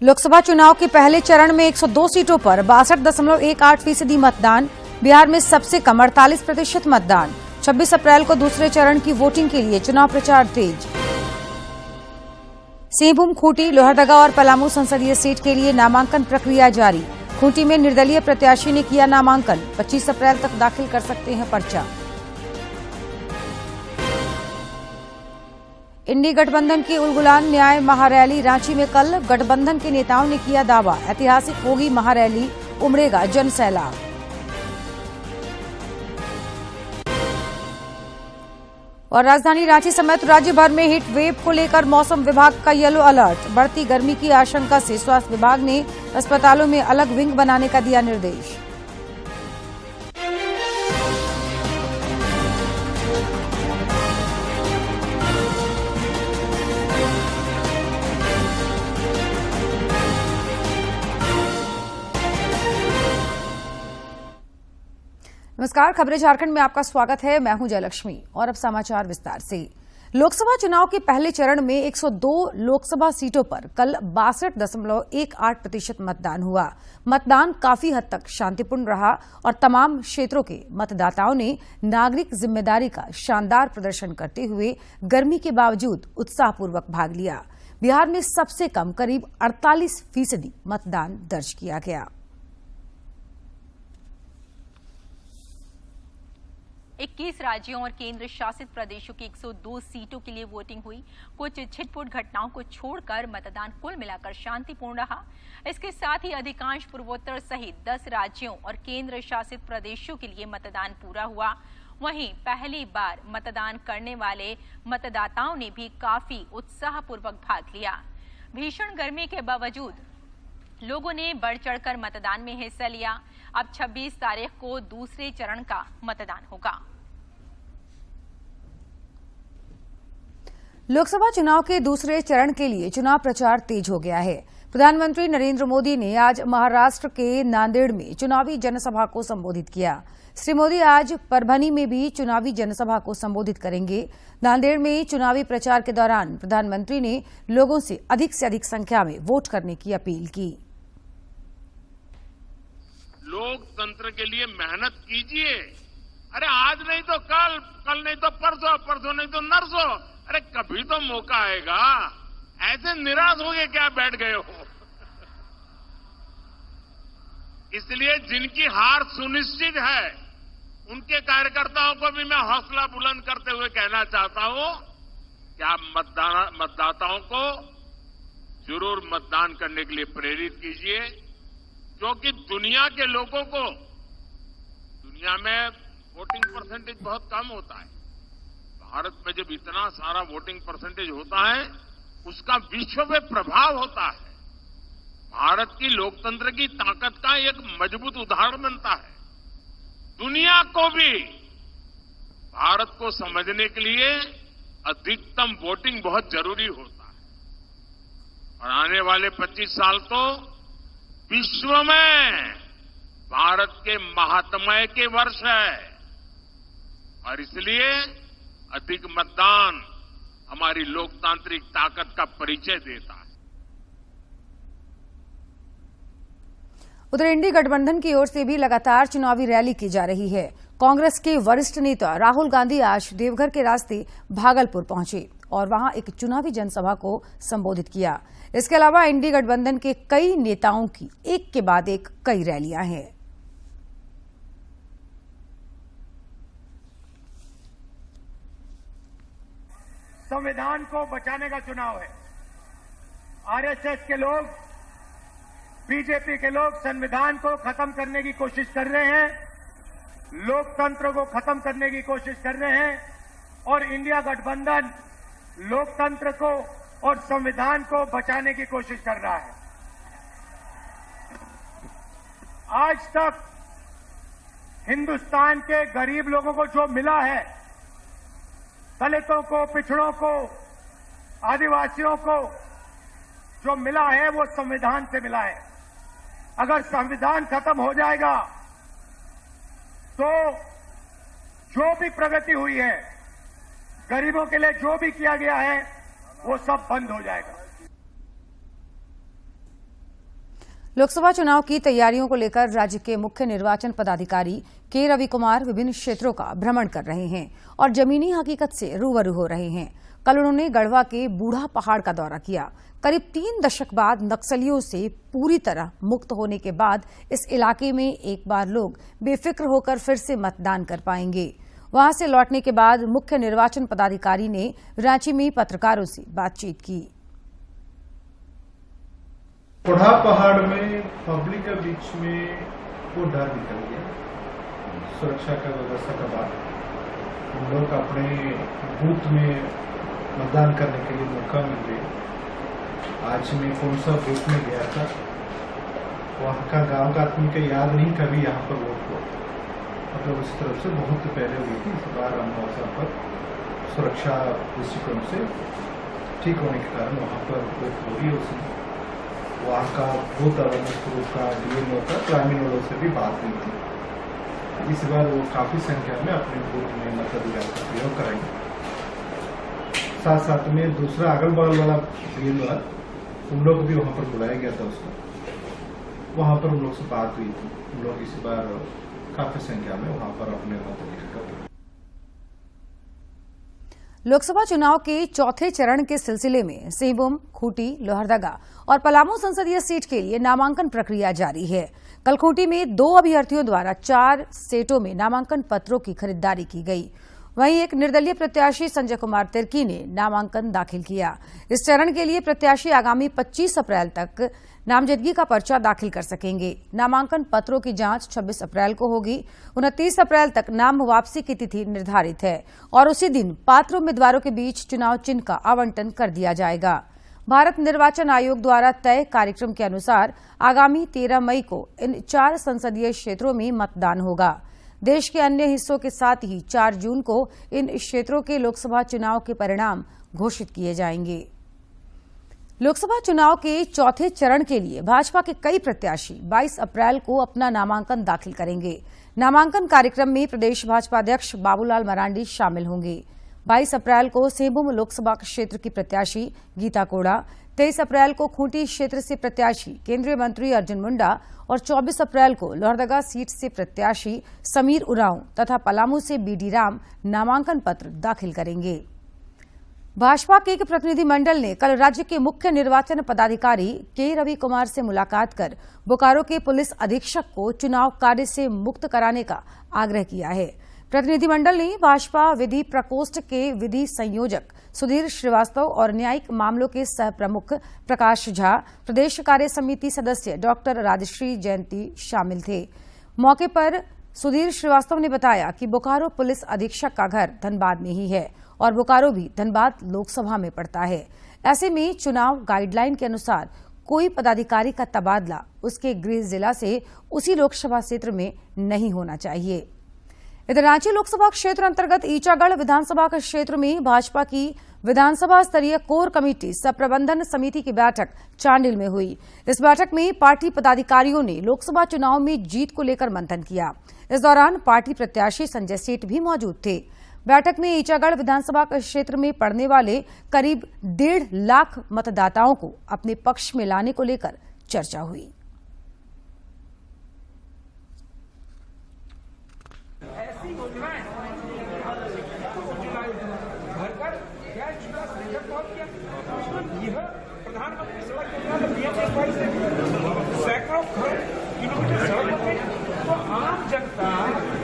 लोकसभा चुनाव के पहले चरण में 102 सीटों पर 62.18% मतदान। बिहार में सबसे कम 48% मतदान। 26 अप्रैल को दूसरे चरण की वोटिंग के लिए चुनाव प्रचार तेज। सिंहभूम, खूंटी, लोहरदगा और पलामू संसदीय सीट के लिए नामांकन प्रक्रिया जारी। खूंटी में निर्दलीय प्रत्याशी ने किया नामांकन। 25 अप्रैल तक दाखिल कर सकते हैं पर्चा। इंडी गठबंधन की उलगुलान न्याय महारैली रांची में कल। गठबंधन के नेताओं ने किया दावा, ऐतिहासिक होगी महारैली, उमड़ेगा जनसैलाब। और राजधानी रांची समेत राज्य भर में हीट वेव को लेकर मौसम विभाग का येलो अलर्ट। बढ़ती गर्मी की आशंका से स्वास्थ्य विभाग ने अस्पतालों में अलग विंग बनाने का दिया निर्देश। नमस्कार, खबरें झारखंड में आपका स्वागत है। मैं हूं जयलक्ष्मी और अब समाचार विस्तार से। लोकसभा चुनाव के पहले चरण में 102 लोकसभा सीटों पर कल 62.18% मतदान हुआ। मतदान काफी हद तक शांतिपूर्ण रहा और तमाम क्षेत्रों के मतदाताओं ने नागरिक जिम्मेदारी का शानदार प्रदर्शन करते हुए गर्मी के बावजूद उत्साहपूर्वक भाग लिया। बिहार में सबसे कम करीब 48% मतदान दर्ज किया गया। 21 राज्यों और केंद्र शासित प्रदेशों की 102 सीटों के लिए वोटिंग हुई। कुछ छिटपुट घटनाओं को छोड़कर मतदान कुल मिलाकर शांतिपूर्ण रहा। इसके साथ ही अधिकांश पूर्वोत्तर सहित 10 राज्यों और केंद्र शासित प्रदेशों के लिए मतदान पूरा हुआ। वहीं पहली बार मतदान करने वाले मतदाताओं ने भी काफी उत्साहपूर्वक भाग लिया। भीषण गर्मी के बावजूद लोगों ने बढ़ चढ़कर मतदान में हिस्सा लिया। अब 26 तारीख को दूसरे चरण का मतदान होगा। लोकसभा चुनाव के दूसरे चरण के लिए चुनाव प्रचार तेज हो गया है। प्रधानमंत्री नरेंद्र मोदी ने आज महाराष्ट्र के नांदेड़ में चुनावी जनसभा को संबोधित किया। श्री मोदी आज परभनी में भी चुनावी जनसभा को संबोधित करेंगे। नांदेड़ में चुनावी प्रचार के दौरान प्रधानमंत्री ने लोगों से अधिक संख्या में वोट करने की अपील की। लोकतंत्र के लिए मेहनत कीजिए। अरे आज नहीं तो कल, कल नहीं तो परसों, परसों नहीं तो नरसों। अरे कभी तो मौका आएगा। ऐसे निराश हो गए क्या बैठ गए हो? इसलिए जिनकी हार सुनिश्चित है उनके कार्यकर्ताओं को भी मैं हौसला बुलंद करते हुए कहना चाहता हूं कि आप मतदाताओं को जरूर मतदान करने के लिए प्रेरित कीजिए, क्योंकि दुनिया के लोगों को, दुनिया में वोटिंग परसेंटेज बहुत कम होता है। भारत में जब इतना सारा वोटिंग परसेंटेज होता है उसका विश्व में प्रभाव होता है। भारत की लोकतंत्र की ताकत का एक मजबूत उदाहरण बनता है। दुनिया को भी भारत को समझने के लिए अधिकतम वोटिंग बहुत जरूरी होता है। और आने वाले 25 साल तो विश्व में भारत के महात्म्य के वर्ष है और इसलिए अधिक मतदान हमारी लोकतांत्रिक ताकत का परिचय देता है। उधर इंडी गठबंधन की ओर से भी लगातार चुनावी रैली की जा रही है। कांग्रेस के वरिष्ठ नेता राहुल गांधी आज देवघर के रास्ते भागलपुर पहुंचे और वहां एक चुनावी जनसभा को संबोधित किया। इसके अलावा इंडी गठबंधन के कई नेताओं की एक के बाद एक कई रैलियां हैं। संविधान को बचाने का चुनाव है। आरएसएस के लोग, बीजेपी के लोग संविधान को खत्म करने की कोशिश कर रहे हैं, लोकतंत्र को खत्म करने की कोशिश कर रहे हैं और इंडिया गठबंधन लोकतंत्र को और संविधान को बचाने की कोशिश कर रहा है। आज तक हिंदुस्तान के गरीब लोगों को जो मिला है, दलितों को, पिछड़ों को, आदिवासियों को जो मिला है वो संविधान से मिला है। अगर संविधान खत्म हो जाएगा तो जो भी प्रगति हुई है, गरीबों के लिए जो भी किया गया है, वो सब बंद हो जाएगा। लोकसभा चुनाव की तैयारियों को लेकर राज्य के मुख्य निर्वाचन पदाधिकारी के रवि कुमार विभिन्न क्षेत्रों का भ्रमण कर रहे हैं और जमीनी हकीकत से रूबरू हो रहे हैं। कल उन्होंने गढ़वा के बूढ़ा पहाड़ का दौरा किया। करीब 3 दशक बाद नक्सलियों से पूरी तरह मुक्त होने के बाद इस इलाके में एक बार लोग बेफिक्र होकर फिर से मतदान कर पाएंगे। वहां से लौटने के बाद मुख्य निर्वाचन पदाधिकारी ने रांची में पत्रकारों से बातचीत की। बूढ़ा पहाड़ में पब्लिक के बीच में वो डर निकल गया। सुरक्षा का व्यवस्था के बाद हम लोग अपने बूथ में मतदान करने के लिए मौका मिल गया। आज मैं कौन सा बूथ में गया था, वहाँ का गांव का आदमी का याद नहीं कभी यहाँ पर वोट हुआ, मतलब उस तरफ से बहुत पहले हुई थी। इस बार हम मौसम पर सुरक्षा दृष्टिकोण से ठीक होने के कारण वहाँ पर वोट हो रही है। उसमें वहाँ का बूथ अवेयरनेस ग्रुप का डीएमओ का ग्रामीण लोगों से भी बात हुई थी। इस बार वो काफी संख्या में अपने बूथ में मताधिकार का प्रयोग करेंगे। साथ साथ में दूसरा अगल बगल वाला डीएमओ उन लोग भी वहाँ पर बुलाया गया था उसको, वहाँ पर उन लोग से बात हुई थी। उन लोग इस बार काफी संख्या में वहाँ पर अपने मताधिकार का प्रयोग। लोकसभा चुनाव के चौथे चरण के सिलसिले में सिंहभूम, खूंटी, लोहरदगा और पलामू संसदीय सीट के लिए नामांकन प्रक्रिया जारी है। कल खूंटी में 2 अभ्यर्थियों द्वारा 4 सेटों में नामांकन पत्रों की खरीदारी की गई। वहीं एक निर्दलीय प्रत्याशी संजय कुमार तिर्की ने नामांकन दाखिल किया। इस चरण के लिए प्रत्याशी आगामी 25 अप्रैल तक नामजदगी का पर्चा दाखिल कर सकेंगे। नामांकन पत्रों की जांच 26 अप्रैल को होगी। 29 अप्रैल तक नाम वापसी की तिथि निर्धारित है और उसी दिन पात्र उम्मीदवारों के बीच चुनाव चिन्ह का आवंटन कर दिया जाएगा। भारत निर्वाचन आयोग द्वारा तय कार्यक्रम के अनुसार आगामी 13 मई को इन 4 संसदीय क्षेत्रों में मतदान होगा। देश के अन्य हिस्सों के साथ ही 4 जून को इन क्षेत्रों के लोकसभा चुनाव के परिणाम घोषित किए जाएंगे। लोकसभा चुनाव के चौथे चरण के लिए भाजपा के कई प्रत्याशी 22 अप्रैल को अपना नामांकन दाखिल करेंगे। नामांकन कार्यक्रम में प्रदेश भाजपा अध्यक्ष बाबूलाल मरांडी शामिल होंगे। 22 अप्रैल को सिंहभूम लोकसभा क्षेत्र की प्रत्याशी गीता कोड़ा, 23 अप्रैल को खूंटी क्षेत्र से प्रत्याशी केंद्रीय मंत्री अर्जुन मुंडा और 24 अप्रैल को लोहरदगा सीट से प्रत्याशी समीर उरांव तथा पलामू से बीडी राम नामांकन पत्र दाखिल करेंगे। भाजपा के एक प्रतिनिधिमंडल ने कल राज्य के मुख्य निर्वाचन पदाधिकारी के रवि कुमार से मुलाकात कर बोकारो के पुलिस अधीक्षक को चुनाव कार्य से मुक्त कराने का आग्रह किया है। प्रतिनिधिमंडल ने भाजपा विधि प्रकोष्ठ के विधि संयोजक सुधीर श्रीवास्तव और न्यायिक मामलों के सह प्रमुख प्रकाश झा, प्रदेश कार्य समिति सदस्य डॉक्टर राजश्री जयंती शामिल थे। मौके पर सुधीर श्रीवास्तव ने बताया कि बोकारो पुलिस अधीक्षक का घर धनबाद में ही है और बोकारो भी धनबाद लोकसभा में पड़ता है। ऐसे में चुनाव गाइडलाइन के अनुसार कोई पदाधिकारी का तबादला उसके गृह जिला से उसी लोकसभा क्षेत्र में नहीं होना चाहिए। इधर रांची लोकसभा क्षेत्र अंतर्गत ईचागढ़ विधानसभा क्षेत्र में भाजपा की विधानसभा स्तरीय कोर कमेटी सह प्रबंधन समिति की बैठक चांडिल में हुई। इस बैठक में पार्टी पदाधिकारियों ने लोकसभा चुनाव में जीत को लेकर मंथन किया। इस दौरान पार्टी प्रत्याशी संजय सेठ भी मौजूद थे। बैठक में ईचागढ़ विधानसभा क्षेत्र में पड़ने वाले करीब 1.5 लाख मतदाताओं को अपने पक्ष में लाने को लेकर चर्चा हुई। ऐसी योजनाएं यह प्रधानमंत्री सड़क योजना सैकड़ों किलोमीटर सड़क पे तो आम जनता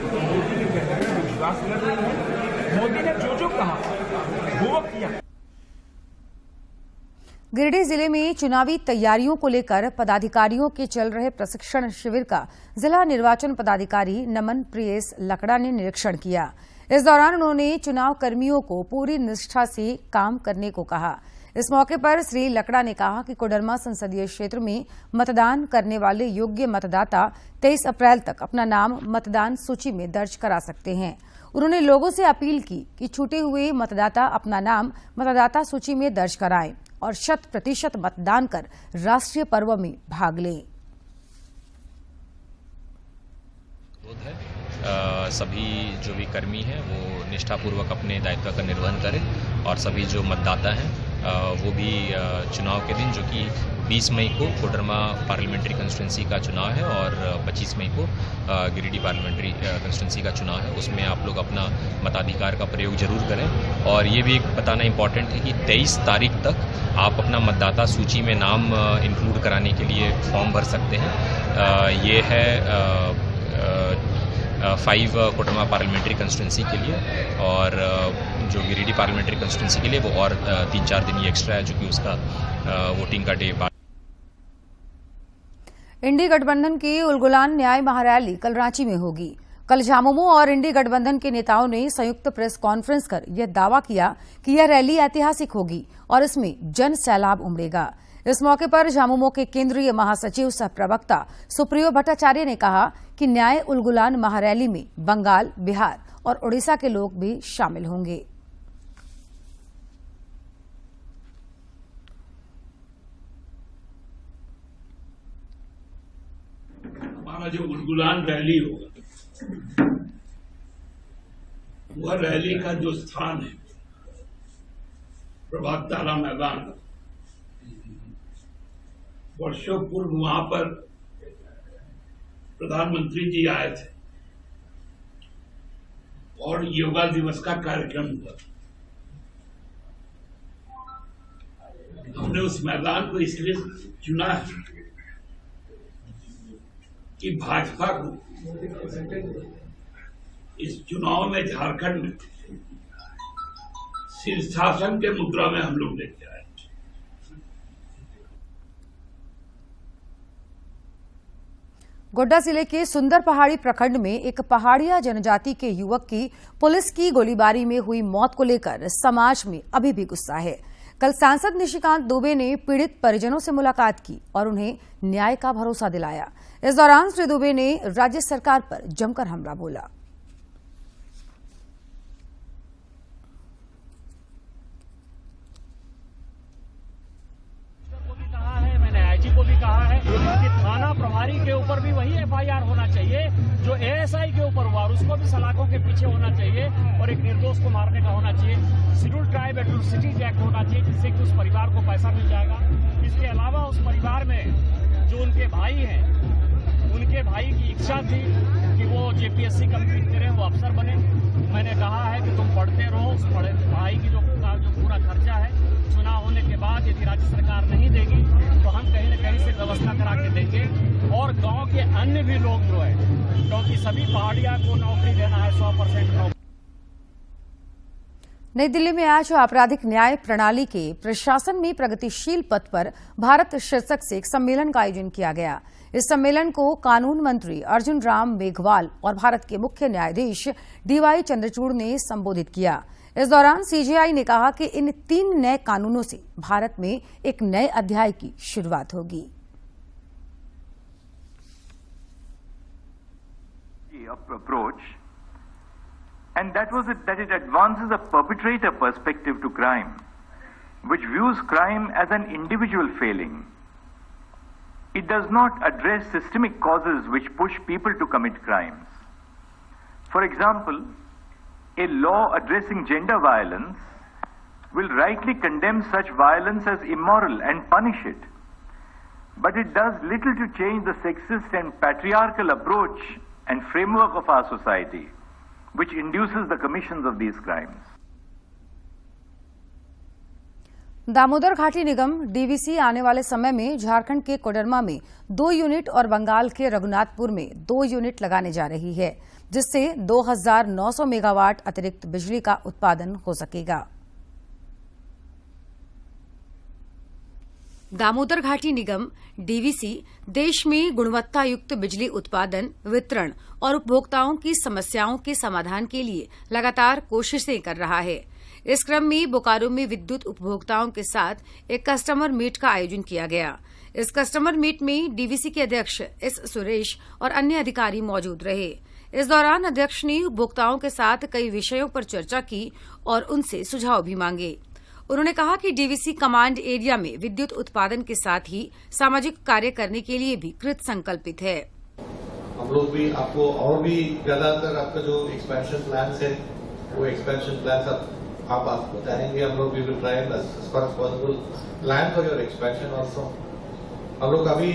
मोदी के कहने में विश्वास कर रही है। मोदी ने जो कहा वो किया। गिरिडीह जिले में चुनावी तैयारियों को लेकर पदाधिकारियों के चल रहे प्रशिक्षण शिविर का जिला निर्वाचन पदाधिकारी नमन प्रियेश लकड़ा ने निरीक्षण किया। इस दौरान उन्होंने चुनाव कर्मियों को पूरी निष्ठा से काम करने को कहा। इस मौके पर श्री लकड़ा ने कहा कि कोडरमा संसदीय क्षेत्र में मतदान करने वाले योग्य मतदाता 23 अप्रैल तक अपना नाम मतदान सूची में दर्ज करा सकते हैं। उन्होंने लोगों से अपील की कि छूटे हुए मतदाता अपना नाम मतदाता सूची में दर्ज कराएं और 100% मतदान कर राष्ट्रीय पर्व में भाग लें। सभी जो भी कर्मी हैं वो निष्ठापूर्वक अपने दायित्व का निर्वहन करें और सभी जो मतदाता हैं वो भी चुनाव के दिन, जो कि 20 मई को कोडरमा पार्लियामेंट्री कंस्टिट्यूंसी का चुनाव है और 25 मई को गिरिडीह पार्लियामेंट्री कंस्टिट्यूंसी का चुनाव है। उसमें आप लोग अपना मताधिकार का प्रयोग जरूर करें। और ये भी एक बताना इम्पॉर्टेंट है कि 23 तारीख तक आप अपना मतदाता सूची में नाम इंक्लूड कराने के लिए फॉर्म भर सकते हैं। ये है 5 कोडरमा पार्लियामेंट्री कंस्टिट्यूंसी के लिए, और जो गिरिडीह पार्लियामेंट्री कंस्टिट्यूंसी के लिए वो और 3-4 दिन ही एक्स्ट्रा है, जो कि उसका वोटिंग का डे बाद। इंडी गठबंधन की उलगुलान न्याय महारैली कल रांची में होगी। कल झामुमो और इंडी गठबंधन के नेताओं ने संयुक्त प्रेस कॉन्फ्रेंस कर यह दावा किया कि यह रैली ऐतिहासिक होगी और इसमें जन सैलाब उमड़ेगा। इस मौके पर झामुमो के केंद्रीय महासचिव सह प्रवक्ता सुप्रियो भट्टाचार्य ने कहा कि न्याय उलगुलान महारैली में बंगाल, बिहार और ओडिशा के लोग भी शामिल होंगे। हमारा जो उलगुलान रैली होगा, वह रैली का जो स्थान है प्रभात तारा मैदान, वर्षों पूर्व वहां पर प्रधानमंत्री जी आए थे और योगा दिवस का कार्यक्रम हुआ। हमने उस मैदान को इसलिए चुना है कि भाजपा को इस चुनाव में झारखंड में शीर्षासन के मुद्रा में हम लोग लेके आए। गोड्डा जिले के सुंदर पहाड़ी प्रखंड में एक पहाड़िया जनजाति के युवक की पुलिस की गोलीबारी में हुई मौत को लेकर समाज में अभी भी गुस्सा है। कल सांसद निशिकांत दुबे ने पीड़ित परिजनों से मुलाकात की और उन्हें न्याय का भरोसा दिलाया। इस दौरान श्री दुबे ने राज्य सरकार पर जमकर हमला बोला। मैंने आईजी को भी कहा है कि थाना प्रभारी के ऊपर भी वही एफआईआर होना चाहिए जो एएसआई के ऊपर हुआ, और उसको भी सलाखों के पीछे होना चाहिए और एक निर्दोष को मारने का होना चाहिए। शेड्यूल ट्राइब एट्रोसिटीज एक्ट होना चाहिए जिससे कि उस परिवार को पैसा मिल जाएगा। इसके अलावा उस परिवार में जो उनके भाई हैं, उनके भाई की इच्छा थी कि वो जेपीएससी कंप्लीट करें, वो अफसर बने। मैंने कहा है कि तुम पढ़ते रहो, उस पढ़ाई की जो पूरा खर्चा है चुनाव होने के बाद यदि राज्य सरकार नहीं देगी तो हम कहीं न कहीं से व्यवस्था करा के देंगे। और गांव के अन्य भी लोग जो है, क्योंकि सभी पहाड़िया को नौकरी देना है 100% नौकरी। नई दिल्ली में आज आपराधिक न्याय प्रणाली के प्रशासन में प्रगतिशील पथ पर भारत शीर्षक से एक सम्मेलन का आयोजन किया गया। इस सम्मेलन को कानून मंत्री अर्जुन राम मेघवाल और भारत के मुख्य न्यायाधीश डीवाई चंद्रचूड़ ने संबोधित किया। इस दौरान सीजेआई ने कहा कि इन 3 नए कानूनों से भारत में एक नए अध्याय की शुरुआत होगी। Approach, and that it advances a perpetrator perspective to crime, which views crime as an individual failing. It does not address systemic causes which push people to commit crimes. For example, a law addressing gender violence will rightly condemn such violence as immoral and punish it. But it does little to change the sexist and patriarchal approach and framework of our society, which induces the commissions of these crimes. Damodar घाटी निगम DVC आने वाले समय में झारखंड के कोडरमा में 2 unit और बंगाल के रघुनाथपुर में 2 यूनिट लगाने जा रही है, जिससे 2900 मेगावाट अतिरिक्त बिजली का उत्पादन हो सकेगा। दामोदर घाटी निगम डीवीसी देश में गुणवत्ता युक्त बिजली उत्पादन, वितरण और उपभोक्ताओं की समस्याओं के समाधान के लिए लगातार कोशिशें कर रहा है। इस क्रम में बोकारो में विद्युत उपभोक्ताओं के साथ एक कस्टमर मीट का आयोजन किया गया। इस कस्टमर मीट में डीवीसी के अध्यक्ष एस सुरेश और अन्य अधिकारी मौजूद रहे। इस दौरान अध्यक्ष ने उपभोक्ताओं के साथ कई विषयों पर चर्चा की और उनसे सुझाव भी मांगे। उन्होंने कहा कि डीवीसी कमांड एरिया में विद्युत उत्पादन के साथ ही सामाजिक कार्य करने के लिए भी कृत संकल्पित है। हम लोग भी आपको और भी ज्यादातर आपका जो एक्सपेंशन प्लान है वो एक्सपेंशन प्लान आप आप बताएंगे, हम लोग we will try as far as possible plan for your expansion also. हम लोग अभी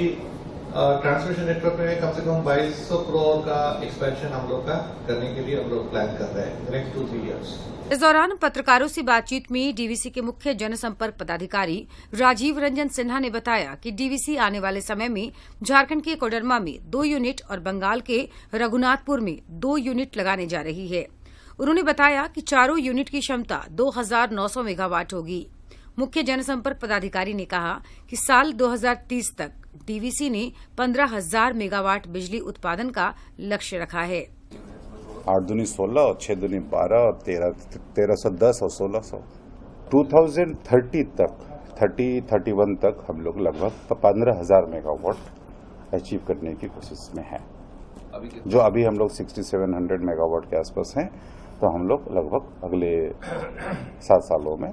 ट्रांसमिशन नेटवर्क में कम से कम 2200 करोड़ का एक्सपेंशन हम लोग का करने के लिए हम लोग प्लान कर रहे हैं नेक्स्ट 2-3 ईयर्स। इस दौरान पत्रकारों से बातचीत में डीवीसी के मुख्य जनसंपर्क पदाधिकारी राजीव रंजन सिन्हा ने बताया कि डीवीसी आने वाले समय में झारखंड के कोडरमा में 2 यूनिट और बंगाल के रघुनाथपुर में 2 यूनिट लगाने जा रही है। उन्होंने बताया कि चारों यूनिट की क्षमता 2900 मेगावाट होगी। मुख्य जनसंपर्क पदाधिकारी ने कहा कि साल 2030 तक डीवीसी ने 15,000 मेगावाट बिजली उत्पादन का लक्ष्य रखा है। 8 दूनी 16 और 6 दूनी 12 और 1310 और 1600 2030 तक 31 तक हम लोग लगभग 15,000 मेगावाट अचीव करने की कोशिश में है। जो अभी हम लोग 6700 मेगावाट के आसपास हैं, तो हम लोग लगभग अगले 7 सालों में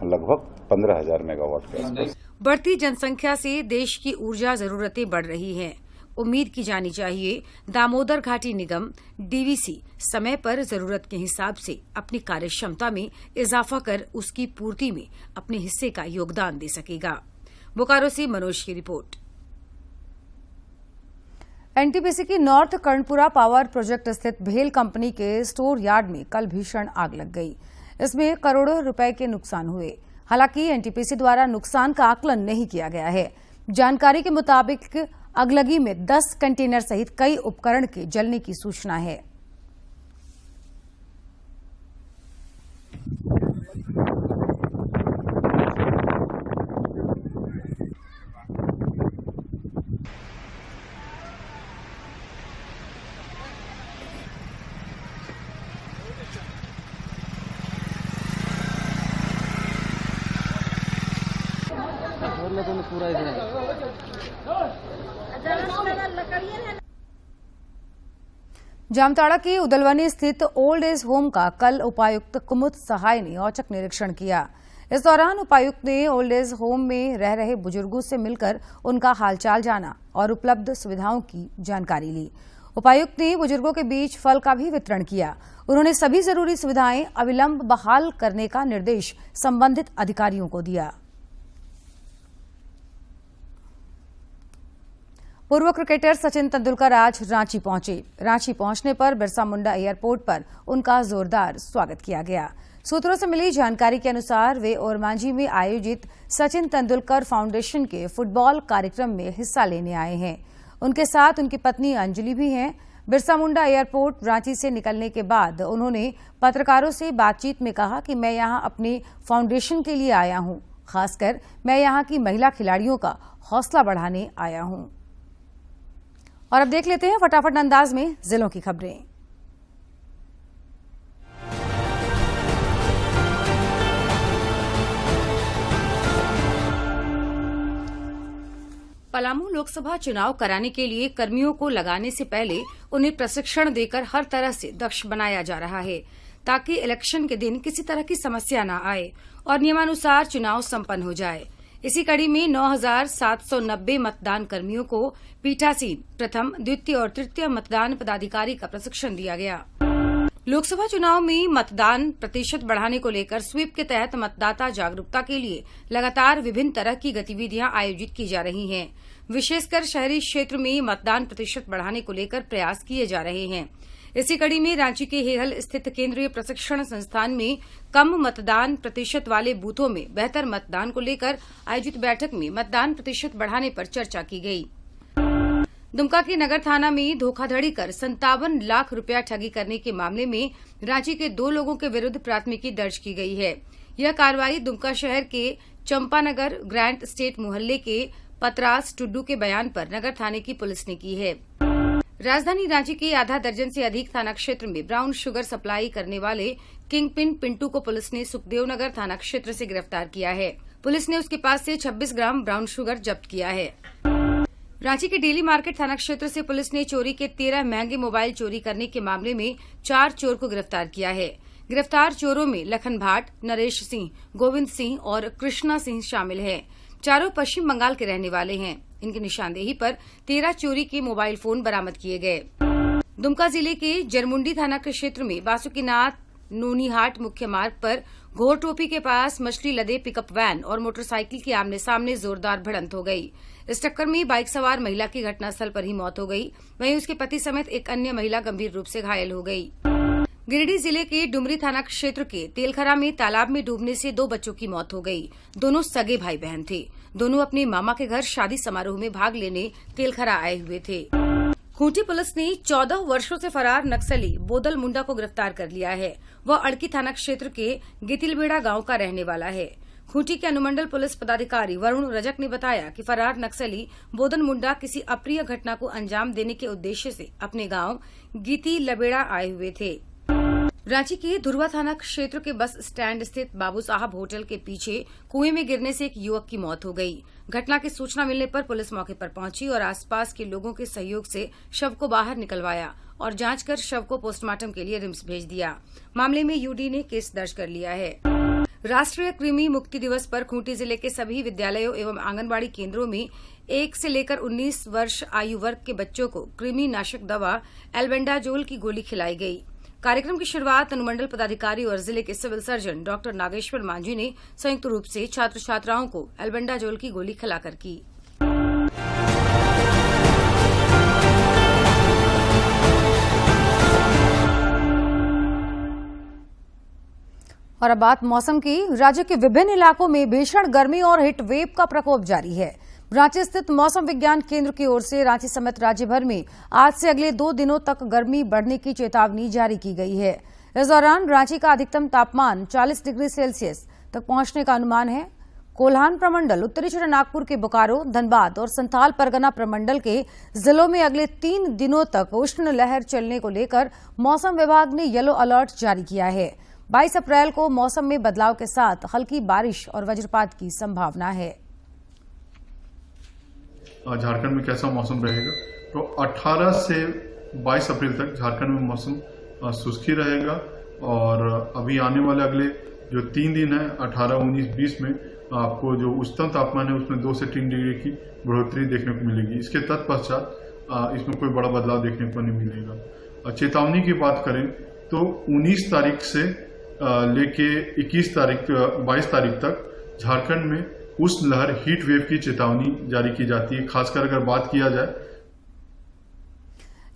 लगभग 15,000 मेगावाट के आसपास। बढ़ती जनसंख्या से देश की ऊर्जा जरूरतें बढ़ रही हैं। उम्मीद की जानी चाहिए दामोदर घाटी निगम डीवीसी समय पर जरूरत के हिसाब से अपनी कार्य क्षमता में इजाफा कर उसकी पूर्ति में अपने हिस्से का योगदान दे सकेगा। बोकारो से मनोज की रिपोर्ट। एनटीपीसी की नॉर्थ कर्णपुरा पावर प्रोजेक्ट स्थित भेल कंपनी के स्टोर यार्ड में कल भीषण आग लग गई। इसमें करोड़ों रुपए के नुकसान हुए। हालांकि एनटीपीसी द्वारा नुकसान का आकलन नहीं किया गया है। जानकारी के मुताबिक अगलगी में 10 कंटेनर सहित कई उपकरण के जलने की सूचना है। जामताड़ा के उदलवनी स्थित ओल्ड एज होम का कल उपायुक्त कुमुद सहाय ने औचक निरीक्षण किया। इस दौरान उपायुक्त ने ओल्ड एज होम में रह रहे बुजुर्गों से मिलकर उनका हालचाल जाना और उपलब्ध सुविधाओं की जानकारी ली। उपायुक्त ने बुजुर्गों के बीच फल का भी वितरण किया। उन्होंने सभी जरूरी सुविधाएं अविलंब बहाल करने का निर्देश संबंधित अधिकारियों को दिया। पूर्व क्रिकेटर सचिन तेंदुलकर आज रांची पहुंचे। रांची पहुंचने पर बिरसा मुंडा एयरपोर्ट पर उनका जोरदार स्वागत किया गया। सूत्रों से मिली जानकारी के अनुसार वे ओरमांझी में आयोजित सचिन तेंदुलकर फाउंडेशन के फुटबॉल कार्यक्रम में हिस्सा लेने आए हैं। उनके साथ उनकी पत्नी अंजलि भी हैं। बिरसा मुंडा एयरपोर्ट रांची से निकलने के बाद उन्होंने पत्रकारों से बातचीत में कहा कि मैं यहां अपने फाउंडेशन के लिए आया हूं। खासकर मैं यहां की महिला खिलाड़ियों का हौसला बढ़ाने आया हूं। और अब देख लेते हैं फटाफट अंदाज में जिलों की खबरें। पलामू लोकसभा चुनाव कराने के लिए कर्मियों को लगाने से पहले उन्हें प्रशिक्षण देकर हर तरह से दक्ष बनाया जा रहा है, ताकि इलेक्शन के दिन किसी तरह की समस्या न आए और नियमानुसार चुनाव संपन्न हो जाए। इसी कड़ी में 9,790 मतदान कर्मियों को पीठासीन, प्रथम, द्वितीय और तृतीय मतदान पदाधिकारी का प्रशिक्षण दिया गया। लोकसभा चुनाव में मतदान प्रतिशत बढ़ाने को लेकर स्वीप के तहत मतदाता जागरूकता के लिए लगातार विभिन्न तरह की गतिविधियां आयोजित की जा रही हैं। विशेषकर शहरी क्षेत्र में मतदान प्रतिशत बढ़ाने को लेकर प्रयास किए जा रहे हैं। इसी कड़ी में रांची के हेहल स्थित केंद्रीय प्रशिक्षण संस्थान में कम मतदान प्रतिशत वाले बूथों में बेहतर मतदान को लेकर आयोजित बैठक में मतदान प्रतिशत बढ़ाने पर चर्चा की गई। दुमका के नगर थाना में धोखाधड़ी कर 57 लाख रुपया ठगी करने के मामले में रांची के 2 लोगों के विरुद्ध प्राथमिकी दर्ज की गई है। यह कार्रवाई दुमका शहर के चंपानगर ग्रैंड स्टेट मोहल्ले के पतरास टुड्डू के बयान पर नगर थाने की पुलिस ने की है। राजधानी रांची के आधा दर्जन से अधिक थाना क्षेत्र में ब्राउन शुगर सप्लाई करने वाले किंगपिन पिंटू को पुलिस ने सुखदेवनगर थाना क्षेत्र से गिरफ्तार किया है। पुलिस ने उसके पास से 26 ग्राम ब्राउन शुगर जब्त किया है। रांची के डेली मार्केट थाना क्षेत्र से पुलिस ने चोरी के 13 महंगे मोबाइल चोरी करने के मामले में 4 चोर को गिरफ्तार किया है। गिरफ्तार चोरों में लखन भाट, नरेश सिंह, गोविंद सिंह और कृष्णा सिंह शामिल हैं। चारों पश्चिम बंगाल के रहने वाले हैं। इनकी निशानदेही पर 13 चोरी के मोबाइल फोन बरामद किए गए। दुमका जिले के जरमुंडी थाना के क्षेत्र में बासुकीनाथ नोनीहाट मुख्य मार्ग पर घोरटोपी के पास मछली लदे पिकअप वैन और मोटरसाइकिल की आमने सामने जोरदार भिड़ंत हो गई। इस टक्कर में बाइक सवार महिला की घटनास्थल पर ही मौत हो गई, वहीं उसके पति समेत एक अन्य महिला गंभीर रूप से घायल हो गई। गिरिडीह जिले के डुमरी थाना क्षेत्र के तेलखरा में तालाब में डूबने से 2 बच्चों की मौत हो गई। दोनों सगे भाई बहन थे। दोनों अपने मामा के घर शादी समारोह में भाग लेने तेलखरा आए हुए थे। खूंटी पुलिस ने 14 वर्षों से फरार नक्सली बोदल मुंडा को गिरफ्तार कर लिया है। वह अड़की थाना क्षेत्र के गितिलबेड़ा गांव का रहने वाला है। खूंटी के अनुमंडल पुलिस पदाधिकारी वरुण रजक ने बताया कि फरार नक्सली बोदल मुंडा किसी अप्रिय घटना को अंजाम देने के उद्देश्य से अपने गांव गितिलबेड़ा आए हुए थे। रांची के धुरवा थाना क्षेत्र के बस स्टैंड स्थित बाबू साहब होटल के पीछे कुएं में गिरने से एक युवक की मौत हो गई। घटना की सूचना मिलने पर पुलिस मौके पर पहुंची और आसपास के लोगों के सहयोग से शव को बाहर निकलवाया और जांच कर शव को पोस्टमार्टम के लिए रिम्स भेज दिया। मामले में यूडी ने केस दर्ज कर लिया है। राष्ट्रीय कृमि मुक्ति दिवस पर खूंटी जिले के सभी विद्यालयों एवं आंगनबाड़ी केंद्रों में 1 से लेकर 19 वर्ष आयु वर्ग के बच्चों को कृमि नाशक दवा एल्बेंडाजोल की गोली खिलाई गई। कार्यक्रम की शुरुआत अनुमंडल पदाधिकारी और जिले के civil surgeon doctor Nageshwar Manjhi ने संयुक्त रूप से छात्र छात्राओं को एल्बेंडाजोल की गोली खिलाकर की। और अब बात मौसम की। राज्य के विभिन्न इलाकों में भीषण गर्मी और हीट वेव का प्रकोप जारी है। रांची स्थित मौसम विज्ञान केंद्र की ओर से रांची समेत राज्य भर में आज से अगले 2 दिनों तक गर्मी बढ़ने की चेतावनी जारी की गई है। इस दौरान रांची का अधिकतम तापमान 40 डिग्री सेल्सियस तक पहुंचने का अनुमान है। कोल्हान प्रमंडल, उत्तरी छोटानागपुर के बोकारो, धनबाद और संथाल परगना प्रमंडल के जिलों में अगले 3 दिनों तक उष्ण लहर चलने को लेकर मौसम विभाग ने येलो अलर्ट जारी किया है। 22 अप्रैल को मौसम में बदलाव के साथ हल्की बारिश और वज्रपात की संभावना है। झारखंड में कैसा मौसम रहेगा, तो 18 से 22 अप्रैल तक झारखंड में मौसम शुष्क ही रहेगा और अभी आने वाले अगले जो 3 दिन है 18, 19, 20 में आपको जो उच्चतम तापमान है उसमें 2 से 3 डिग्री की बढ़ोतरी देखने को मिलेगी। इसके तत्पश्चात इसमें कोई बड़ा बदलाव देखने को नहीं मिलेगा। चेतावनी की बात करें तो 19 तारीख से लेके 22 तारीख तक झारखंड में उष्ण लहर हीट वेव की चेतावनी जारी की जाती है। खासकर अगर बात किया जाए,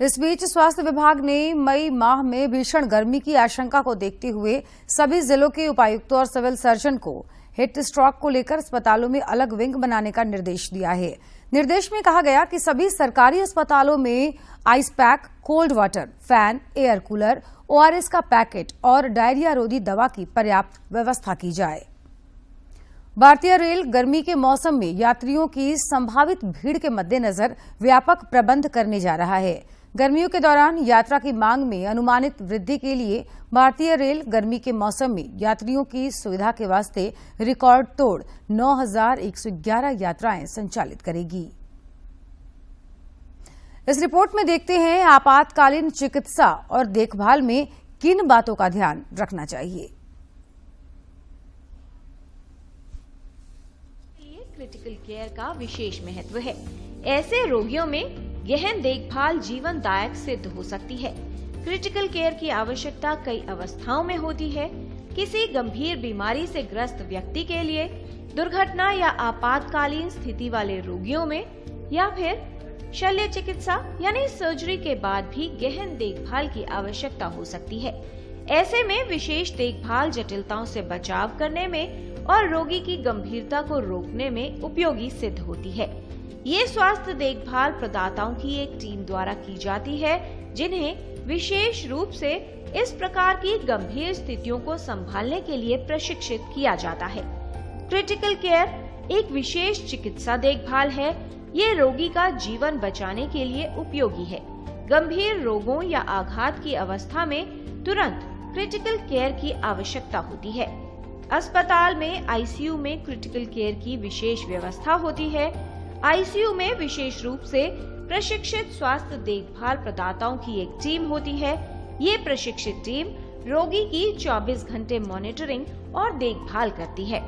इस बीच स्वास्थ्य विभाग ने मई माह में भीषण गर्मी की आशंका को देखते हुए सभी जिलों के उपायुक्तों और सिविल सर्जन को हीट स्ट्रोक को लेकर अस्पतालों में अलग विंग बनाने का निर्देश दिया है। निर्देश में कहा गया कि सभी सरकारी अस्पतालों में ice pack, cold water, fan, air cooler, ORS का पैकेट और डायरिया रोधी दवा की पर्याप्त व्यवस्था की जाए। भारतीय रेल गर्मी के मौसम में यात्रियों की संभावित भीड़ के मद्देनजर व्यापक प्रबंध करने जा रहा है। गर्मियों के दौरान यात्रा की मांग में अनुमानित वृद्धि के लिए भारतीय रेल गर्मी के मौसम में यात्रियों की सुविधा के वास्ते रिकॉर्ड तोड़ 9,111 यात्राएं संचालित करेगी। इस रिपोर्ट में देखते हैं आपातकालीन चिकित्सा और देखभाल में किन बातों का ध्यान रखना चाहिए। क्रिटिकल केयर का विशेष महत्व है। ऐसे रोगियों में गहन देखभाल जीवनदायक सिद्ध हो सकती है। क्रिटिकल केयर की आवश्यकता कई अवस्थाओं में होती है। किसी गंभीर बीमारी से ग्रस्त व्यक्ति के लिए, दुर्घटना या आपातकालीन स्थिति वाले रोगियों में, या फिर शल्य चिकित्सा यानी सर्जरी के बाद भी गहन देखभाल की आवश्यकता हो सकती है। ऐसे में विशेष देखभाल जटिलताओं से बचाव करने में और रोगी की गंभीरता को रोकने में उपयोगी सिद्ध होती है। ये स्वास्थ्य देखभाल प्रदाताओं की एक टीम द्वारा की जाती है, जिन्हें विशेष रूप से इस प्रकार की गंभीर स्थितियों को संभालने के लिए प्रशिक्षित किया जाता है। क्रिटिकल केयर एक विशेष चिकित्सा देखभाल है। ये रोगी का जीवन बचाने के लिए उपयोगी है। गंभीर रोगों या आघात की अवस्था में तुरंत क्रिटिकल केयर की आवश्यकता होती है। अस्पताल में आईसीयू में क्रिटिकल केयर की विशेष व्यवस्था होती है। आईसीयू में विशेष रूप से प्रशिक्षित स्वास्थ्य देखभाल प्रदाताओं की एक टीम होती है। ये प्रशिक्षित टीम रोगी की 24 घंटे मॉनिटरिंग और देखभाल करती है।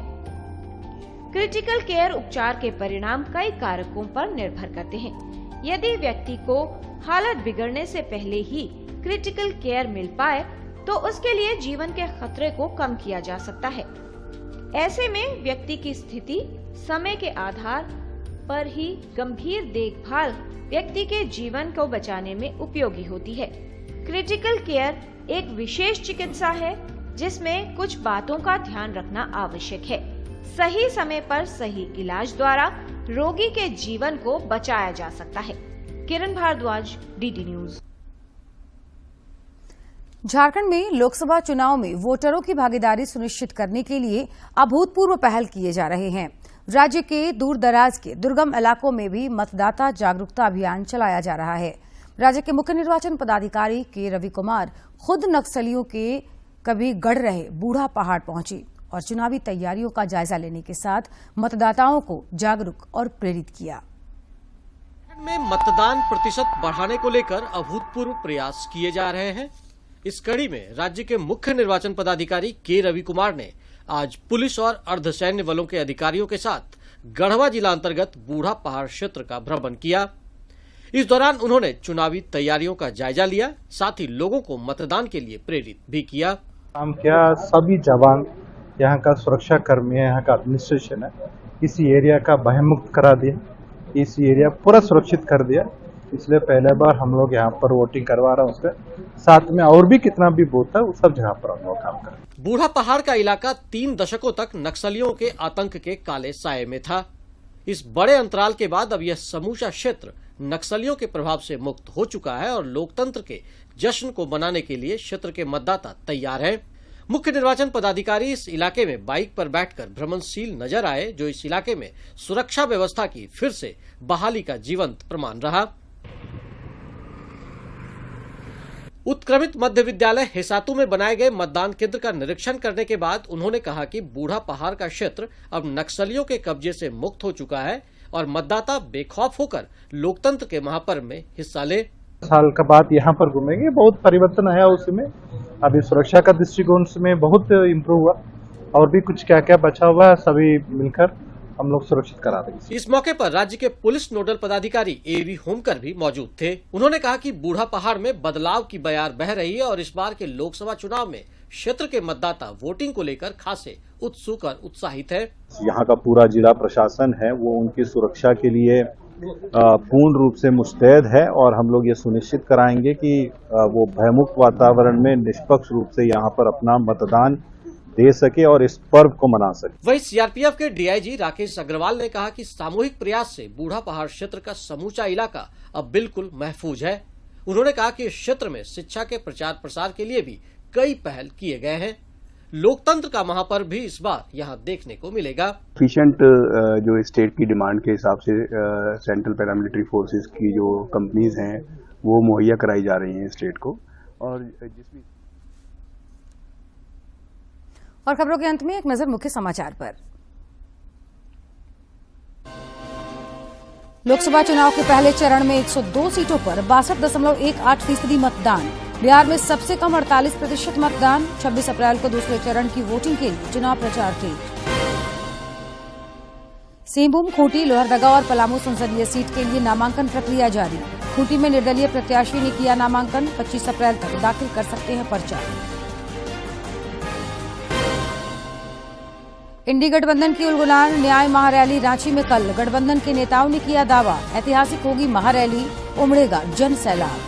क्रिटिकल केयर उपचार के परिणाम कई कारकों पर निर्भर करते हैं। यदि व्यक्ति को हालत बिगड़ने से पहले ही क्रिटिकल केयर मिल पाए तो उसके लिए जीवन के खतरे को कम किया जा सकता है। ऐसे में व्यक्ति की स्थिति, समय के आधार पर ही गंभीर देखभाल व्यक्ति के जीवन को बचाने में उपयोगी होती है। क्रिटिकल केयर एक विशेष चिकित्सा है जिसमें कुछ बातों का ध्यान रखना आवश्यक है। सही समय पर सही इलाज द्वारा रोगी के जीवन को बचाया जा सकता है। किरण भारद्वाज, डीडी न्यूज। झारखंड में लोकसभा चुनाव में वोटरों की भागीदारी सुनिश्चित करने के लिए अभूतपूर्व पहल किए जा रहे हैं। राज्य के दूर दराज के दुर्गम इलाकों में भी मतदाता जागरूकता अभियान चलाया जा रहा है। राज्य के मुख्य निर्वाचन पदाधिकारी के रवि कुमार खुद नक्सलियों के कभी गढ़ रहे बूढ़ा पहाड़ पहुंची और चुनावी तैयारियों का जायजा लेने के साथ मतदाताओं को जागरूक और प्रेरित किया। में मतदान प्रतिशत बढ़ाने को लेकर अभूतपूर्व प्रयास किए जा रहे हैं। इस कड़ी में राज्य के मुख्य निर्वाचन पदाधिकारी के रवि कुमार ने आज पुलिस और अर्धसैन्य बलों के अधिकारियों के साथ गढ़वा जिला अंतर्गत बूढ़ा पहाड़ क्षेत्र का भ्रमण किया। इस दौरान उन्होंने चुनावी तैयारियों का जायजा लिया, साथ ही लोगों को मतदान के लिए प्रेरित भी किया। हम क्या सभी जवान, यहाँ का सुरक्षा कर्मी है, यहाँ का एडमिनिस्ट्रेशन है, इसी एरिया का भयमुक्त करा दिया, इस एरिया पूरा सुरक्षित कर दिया। इसलिए पहले बार हम लोग यहाँ पर वोटिंग करवा रहे हैं। उसके साथ में और भी कितना भी बूथ है उस सब जगह पर हम लोग काम कर रहे हैं। बूढ़ा पहाड़ का इलाका 3 दशकों तक नक्सलियों के आतंक के काले साए में था। इस बड़े अंतराल के बाद अब यह समूचा क्षेत्र नक्सलियों के प्रभाव से मुक्त हो चुका है और लोकतंत्र के जश्न को मनाने के लिए क्षेत्र के मतदाता तैयार हैं। मुख्य निर्वाचन पदाधिकारी इस इलाके में बाइक पर बैठकर भ्रमणशील नजर आए, जो इस इलाके में सुरक्षा व्यवस्था की फिर से बहाली का जीवंत प्रमाण रहा। उत्क्रमित मध्य विद्यालय हेसातु में बनाए गए मतदान केंद्र का निरीक्षण करने के बाद उन्होंने कहा कि बूढ़ा पहाड़ का क्षेत्र अब नक्सलियों के कब्जे से मुक्त हो चुका है और मतदाता बेखौफ होकर लोकतंत्र के महापर्व में हिस्सा ले। साल का बाद यहाँ पर घूमेंगे, बहुत परिवर्तन आया उसमें। अभी सुरक्षा का दृष्टिकोण में बहुत इम्प्रूव हुआ और भी कुछ क्या क्या बचा हुआ है, सभी मिलकर हम लोग सुरक्षित करा देंगे। इस मौके पर राज्य के पुलिस नोडल पदाधिकारी एवी होमकर भी मौजूद थे। उन्होंने कहा कि बूढ़ा पहाड़ में बदलाव की बयार बह रही है और इस बार के लोकसभा चुनाव में क्षेत्र के मतदाता वोटिंग को लेकर खासे उत्सुक और उत्साहित है। यहाँ का पूरा जिला प्रशासन है वो उनकी सुरक्षा के लिए पूर्ण रूप से मुस्तैद है और हम लोग ये सुनिश्चित कराएंगे कि वो भयमुक्त वातावरण में निष्पक्ष रूप से यहाँ पर अपना मतदान दे सके और इस पर्व को मना सके। वहीं सीआरपीएफ के डीआईजी राकेश अग्रवाल ने कहा कि सामूहिक प्रयास से बूढ़ा पहाड़ क्षेत्र का समूचा इलाका अब बिल्कुल महफूज है। उन्होंने कहा कि इस क्षेत्र में शिक्षा के प्रचार प्रसार के लिए भी कई पहल किए गए हैं। लोकतंत्र का महापर्व भी इस बार यहाँ देखने को मिलेगा। एफिशिएंट जो स्टेट की डिमांड के हिसाब से सेंट्रल पैरामिलिट्री फोर्सेस की जो कंपनीज हैं वो मुहैया कराई जा रही हैं स्टेट को। और खबरों के अंत में एक नजर मुख्य समाचार पर। लोकसभा चुनाव के पहले चरण में 102 सीटों पर 62.18% मतदान। बिहार में सबसे कम 48% मतदान। 26 अप्रैल को दूसरे चरण की वोटिंग के लिए चुनाव प्रचार तेज। सिंहभूम, खूंटी, लोहरदगा और पलामू संसदीय सीट के लिए नामांकन प्रक्रिया जारी। खूंटी में निर्दलीय प्रत्याशी ने किया नामांकन। 25 अप्रैल तक दाखिल कर सकते हैं पर्चा। इंडी गठबंधन की उलगुलान न्याय महारैली रांची में कल। गठबंधन के नेताओं ने किया दावा, ऐतिहासिक होगी महारैली, उमड़ेगा जन सैलाब।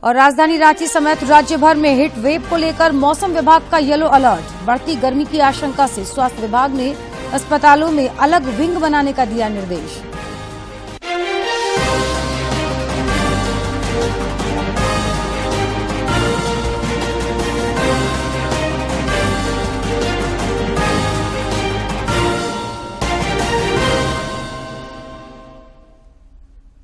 और राजधानी रांची समेत राज्य भर में हीट वेव को लेकर मौसम विभाग का येलो अलर्ट। बढ़ती गर्मी की आशंका से स्वास्थ्य विभाग ने अस्पतालों में अलग विंग बनाने का दिया निर्देश।